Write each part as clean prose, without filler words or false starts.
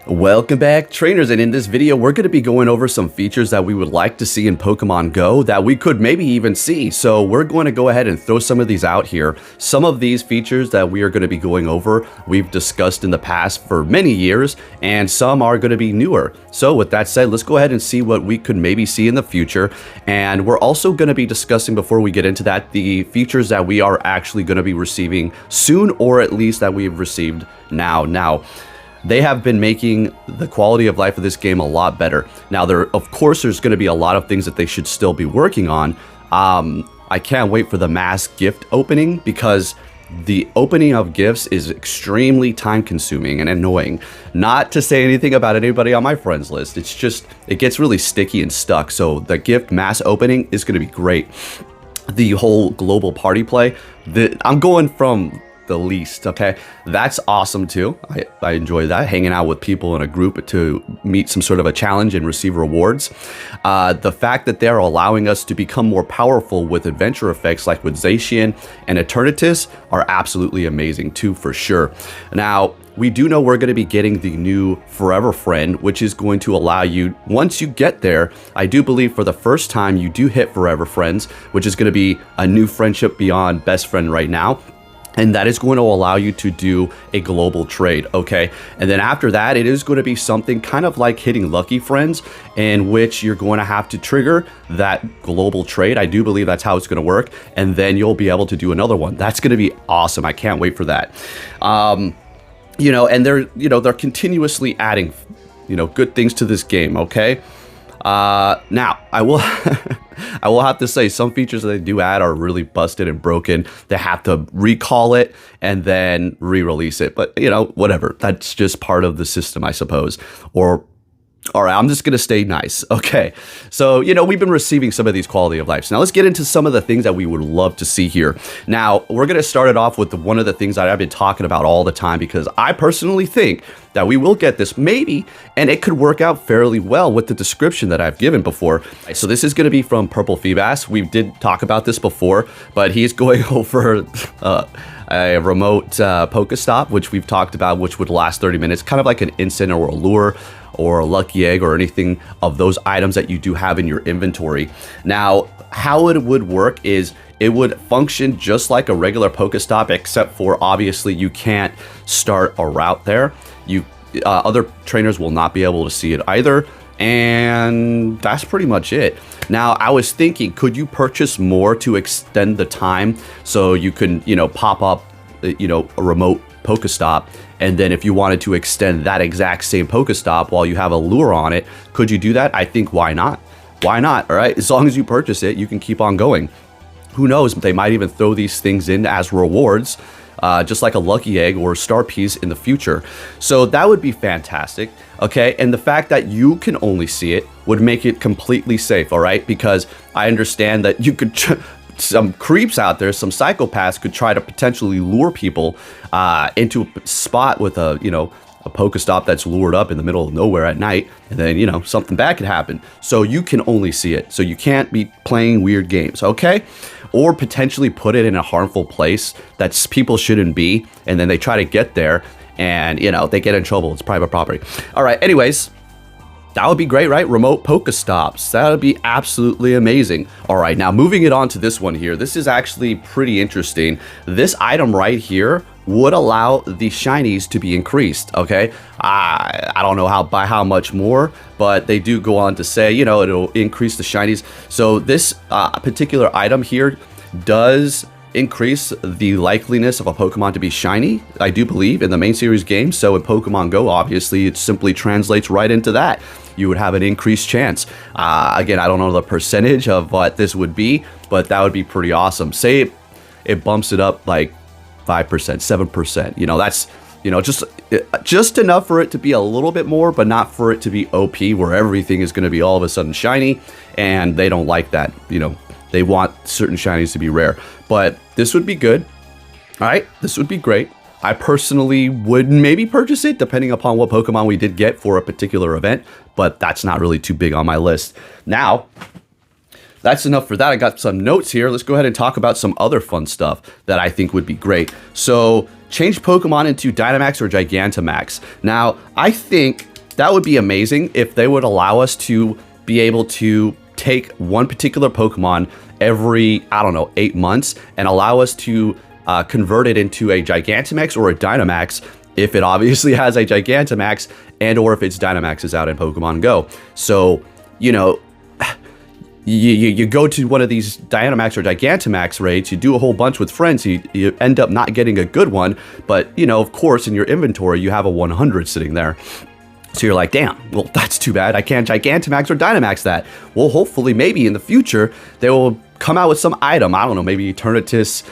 Welcome back, trainers, and in this video we're going to be going over some features that we would like to see in Pokemon Go that we could maybe even see. So we're going to go ahead and throw some of these out here. Some of these features that we are going to be going over we've discussed in the past for many years, and some are going to be newer. So with that said, let's go ahead and see what we could maybe see in the future. And we're also going to be discussing, before we get into that, the features that we are actually going to be receiving soon, or at least that we've received now. They have been making the quality of life of this game a lot better. Now, of course, there's going to be a lot of things that they should still be working on. I can't wait for the mass gift opening, because the opening of gifts is extremely time-consuming and annoying. Not to say anything about anybody on my friends list. It's just, it gets really sticky and stuck. So the gift mass opening is going to be great. The whole global party play, I'm going from the least, okay? That's awesome too. I enjoy that, hanging out with people in a group to meet some sort of a challenge and receive rewards. The fact that they're allowing us to become more powerful with adventure effects like with Zacian and Eternatus are absolutely amazing too, for sure. Now, we do know we're going to be getting the new Forever Friend, which is going to allow you, once you get there, I do believe for the first time you do hit Forever Friends, which is going to be a new friendship beyond best friend right now. And that is going to allow you to do a global trade, okay? And then after that, it is going to be something kind of like hitting Lucky Friends, in which you're going to have to trigger that global trade. I do believe that's how it's going to work. And then you'll be able to do another one. That's going to be awesome. I can't wait for that. And they're continuously adding, good things to this game, okay? Now, I will I will have to say some features that they do add are really busted and broken. They have to recall it and then re-release it. But, whatever. That's just part of the system, I suppose. All right, I'm just going to stay nice. Okay, so, we've been receiving some of these quality of lives. Now, let's get into some of the things that we would love to see here. Now, we're going to start it off with one of the things that I've been talking about all the time, because I personally think that we will get this maybe, and it could work out fairly well with the description that I've given before. So this is going to be from Purple Feebas. We did talk about this before, but he's going over a remote Pokestop, which we've talked about, which would last 30 minutes, kind of like an instant or a lure or a lucky egg or anything of those items that you do have in your inventory. Now, how it would work is it would function just like a regular Pokestop, except for obviously you can't start a route there. Other trainers will not be able to see it either, and that's pretty much it. Now, I was thinking, could you purchase more to extend the time so you can, pop up, a remote Pokestop, and then if you wanted to extend that exact same Pokestop while you have a lure on it, could you do that? I think, why not? Why not? All right, as long as you purchase it, you can keep on going. Who knows? They might even throw these things in as rewards, just like a lucky egg or a star piece in the future. So that would be fantastic, okay? And the fact that you can only see it would make it completely safe, all right? Because I understand that you could, some creeps out there, some psychopaths could try to potentially lure people into a spot with a Pokestop that's lured up in the middle of nowhere at night, and then, something bad could happen. So you can only see it. So you can't be playing weird games, okay? Or potentially put it in a harmful place that people shouldn't be, and then they try to get there, and, they get in trouble. It's private property. All right, anyways, that would be great, right? Remote Pokestops. That would be absolutely amazing. All right, now moving it on to this one here. This is actually pretty interesting. This item right here would allow the shinies to be increased, okay? I don't know by how much more, but they do go on to say, it'll increase the shinies. So this particular item here does increase the likeliness of a Pokemon to be shiny, I do believe, in the main series game. So in Pokemon Go, obviously, it simply translates right into that. You would have an increased chance. Again, I don't know the percentage of what this would be, but that would be pretty awesome. Say it bumps it up like 5%, 7%. That's, just enough for it to be a little bit more, but not for it to be OP, where everything is going to be all of a sudden shiny, and they don't like that. They want certain shinies to be rare. But this would be good. All right, this would be great. I personally would maybe purchase it, depending upon what Pokemon we did get for a particular event, but that's not really too big on my list. Now, that's enough for that. I got some notes here. Let's go ahead and talk about some other fun stuff that I think would be great. So, change Pokemon into Dynamax or Gigantamax. Now, I think that would be amazing if they would allow us to be able to take one particular Pokemon every, I don't know, 8 months and allow us to convert it into a Gigantamax or a Dynamax if it obviously has a Gigantamax and or if its Dynamax is out in Pokemon Go. So, you know, you go to one of these Dynamax or Gigantamax raids, you do a whole bunch with friends, you end up not getting a good one, but, you know, of course, in your inventory, you have a 100 sitting there. So you're like, damn, well, that's too bad. I can't Gigantamax or Dynamax that. Well, hopefully, maybe in the future, they will come out with some item. I don't know, maybe Eternatus,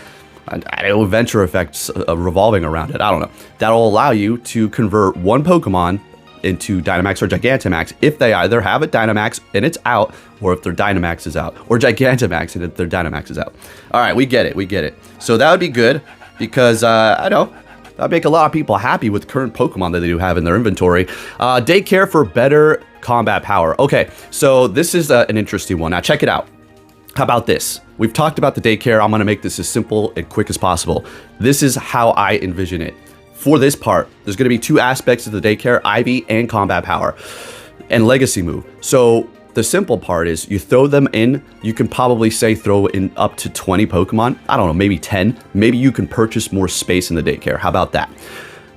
Venture Effects revolving around it. I don't know. That'll allow you to convert one Pokemon into Dynamax or Gigantamax if they either have a Dynamax and it's out, or if their Dynamax is out, or Gigantamax and if their Dynamax is out. All right, we get it. So that would be good because, I know, that'd make a lot of people happy with current Pokemon that they do have in their inventory. Daycare for better combat power. Okay, so this is an interesting one. Now check it out. How about this? We've talked about the Daycare. I'm gonna make this as simple and quick as possible. This is how I envision it. For this part, there's going to be two aspects of the Daycare, IV and combat power, and legacy move. So the simple part is you throw them in, you can probably say throw in up to 20 Pokemon. I don't know, maybe 10. Maybe you can purchase more space in the Daycare. How about that?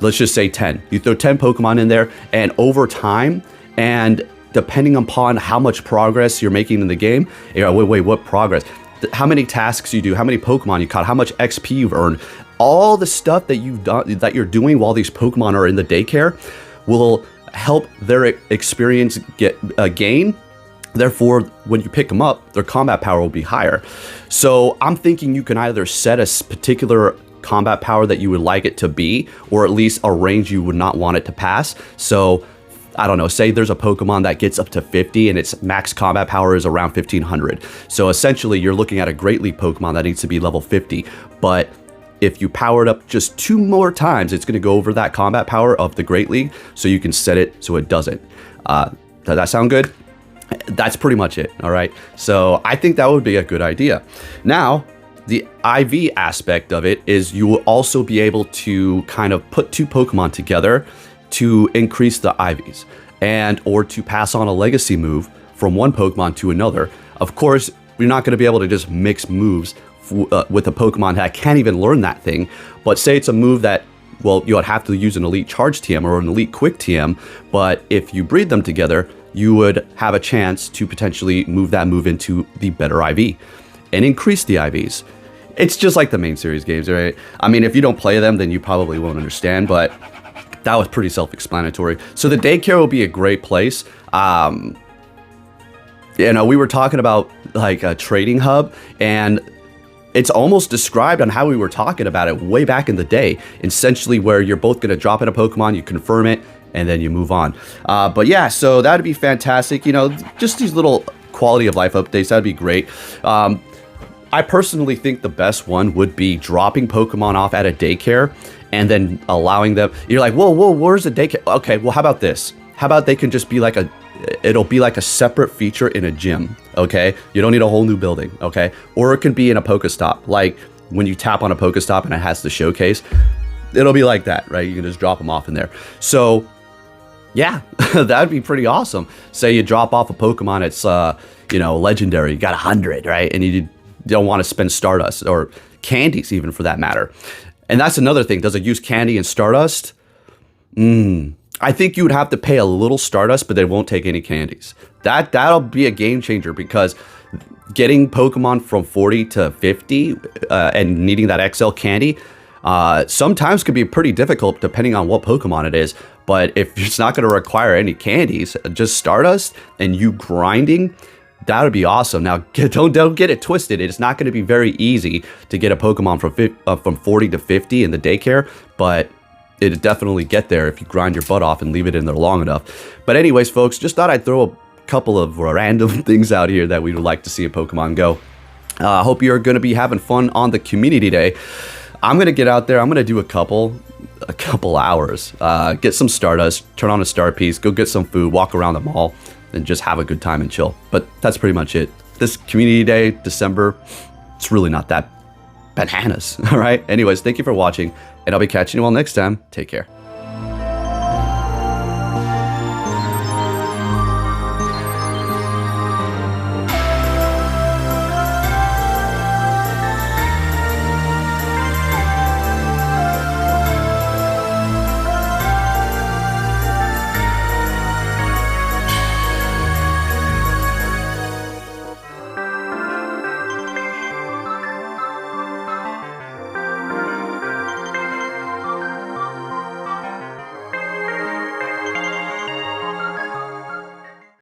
Let's just say 10. You throw 10 Pokemon in there, and over time, and depending upon how much progress you're making in the game, you're like, wait, what progress? How many tasks you do, how many Pokemon you caught, how much XP you've earned, all the stuff that you've done, that you're doing while these Pokemon are in the Daycare will help their experience gain. Therefore, when you pick them up, their combat power will be higher. So I'm thinking you can either set a particular combat power that you would like it to be, or at least a range you would not want it to pass. So I don't know, say there's a Pokemon that gets up to 50 and its max combat power is around 1500. So essentially you're looking at a Great League Pokemon that needs to be level 50. But if you power it up just 2 more times, it's going to go over that combat power of the Great League. So you can set it so it doesn't. Does that sound good? That's pretty much it. All right. So I think that would be a good idea. Now, the IV aspect of it is you will also be able to kind of put 2 Pokemon together to increase the IVs and or to pass on a legacy move from one Pokemon to another. Of course, you're not going to be able to just mix moves with a Pokemon that can't even learn that thing. But say it's a move that, well, you would have to use an Elite Charge TM or an Elite Quick TM. But if you breed them together, you would have a chance to potentially move that move into the better IV and increase the IVs. It's just like the main series games, right? I mean, if you don't play them, then you probably won't understand, but that was pretty self-explanatory. So the Daycare will be a great place. You know, we were talking about like a trading hub, and it's almost described on how we were talking about it way back in the day, essentially where you're both going to drop in a Pokemon, you confirm it, and then you move on. But yeah, so that'd be fantastic. You know, just these little quality of life updates, that'd be great. I personally think the best one would be dropping Pokemon off at a Daycare and then allowing them. You're like, whoa, where's the Daycare? Okay, well, how about this? How about they can just be like it'll be like a separate feature in a gym, okay? You don't need a whole new building, okay? Or it can be in a Pokestop, like when you tap on a Pokestop and it has the showcase, it'll be like that, right? You can just drop them off in there. So yeah, that'd be pretty awesome. Say you drop off a Pokemon, it's you know, legendary, you got 100, right? And you don't want to spend Stardust or candies even for that matter. And that's another thing. Does it use candy and Stardust? I think you would have to pay a little Stardust, but they won't take any candies. That'll be a game changer, because getting Pokemon from 40 to 50 and needing that XL candy sometimes could be pretty difficult depending on what Pokemon it is. But if it's not going to require any candies, just Stardust and you grinding, that would be awesome. Now, don't get it twisted. It's not going to be very easy to get a Pokemon from 40 to 50 in the Daycare, but it'd definitely get there if you grind your butt off and leave it in there long enough. But anyways, folks, just thought I'd throw a couple of random things out here that we would like to see in Pokemon Go. I hope you're going to be having fun on the community day. I'm going to get out there. I'm going to do a couple hours, get some Stardust, turn on a Star Piece, go get some food, walk around the mall, and just have a good time and chill. But that's pretty much it. This community day, December, it's really not that bananas. All right. Anyways, thank you for watching, and I'll be catching you all next time. Take care.